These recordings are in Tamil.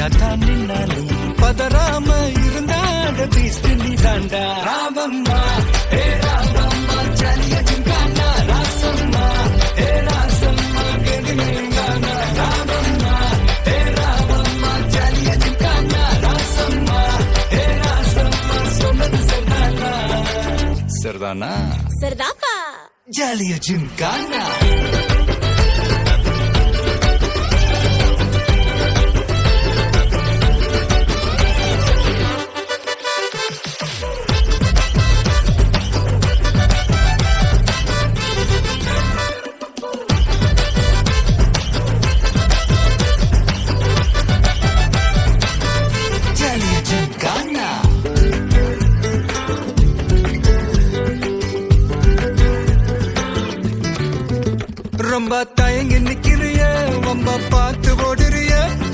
எதிரியா தான் நின்னாலும் பதறாம இருந்தாட பீஸ்ட் நீ தாண்டா. ராமம்மா ஏ ராமம்மா ஜலிய ஜிங்கானா ராசம்மா ஏ ராசம்மா கெதினேங்கானா. ராமம்மா ஏ ராமம்மா ஜலிய ஜிங்கானா ராசம்மா ஏ ராசம்மா சொன்னது சரிதானா? சரிதானா? சரிதாப்பா. ஜலிய ஜிங்கானா. ரொம்ப தயங்கி நிக்கிறிய ரொம்ப பார்த்து ஓடுறிய.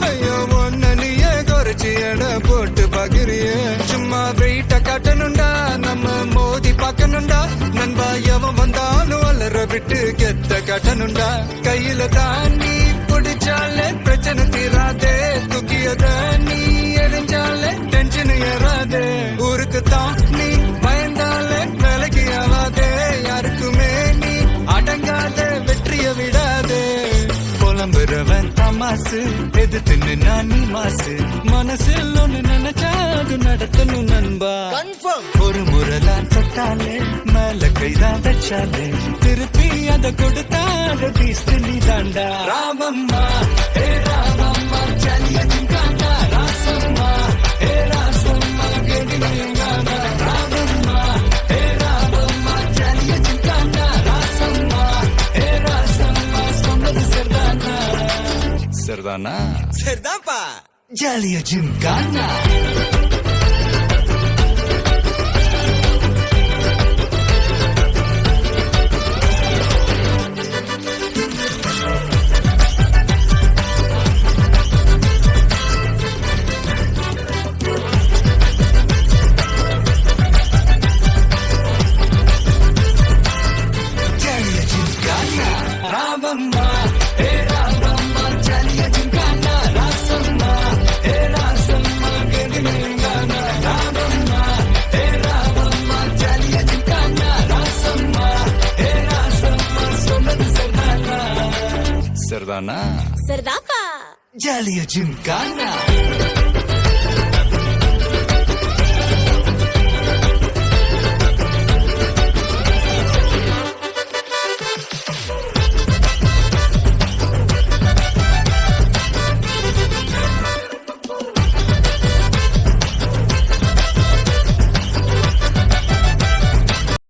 ஐயோ ஒன்ன நீயே குறைச்சி எடை போட்டு பாக்குறிய. சும்மா வெயிட்ட காட்டணுண்டா நம்ம மோதி பாக்கணுண்டா. நண்பா எவன் வந்தாலும் அலற விட்டு கெத்த காட்டணுண்டா. கையில தாண்டி பிடிச்சாலே பிரச்சனை தீராதே. தூக்கியத நீ எரிஞ்சாலே டென்ஷன் ஏறாதே. ஊருக்கு தான் நீ பயந்தாலே வேலைக்கு ஆவாதே. யாருக்குமே நீ அடங்காத வெற்றிய விடாதே. புலம்புறவன் தமாசு எதிர்த்து நின்னா நீ மாசு. மனசில் ஒண்ணு நினைச்சாது நடத்தணும் நண்பா. ஒரு முறைதான் தொட்டாலே மேல கைதான் வச்சாலே திருப்பி அதை கொடுத்தாட பீஸ்ட் நீ தாண்டா. ராமம்மா ஏ ராமம்மா ஜலிய ஜிங்கானா ராசம்மா ஏ ராசம்மா கெதினேங்கானா. ராமம்மா ஏ ராமம்மா ஜலிய ஜிங்கானா ராசம்மா ஏ ராசம்மா சொன்னது சரிதானா? சரிதானா? சரிதாப்பா. ஜலிய ஜிங்கானா. ராமம்மா ஏ ராமம்மா ஜலிய ஜிங்கானா ராசம்மா ஏ ராசம்மா கெதினேங்கானா. ராமம்மா ஏ ராமம்மா ஜலிய ஜிங்கானா ராசம்மா ஏ ராசம்மா சொன்னது சரிதானா? சரிதானா? சரிதாப்பா. ஜலிய ஜிங்கானா.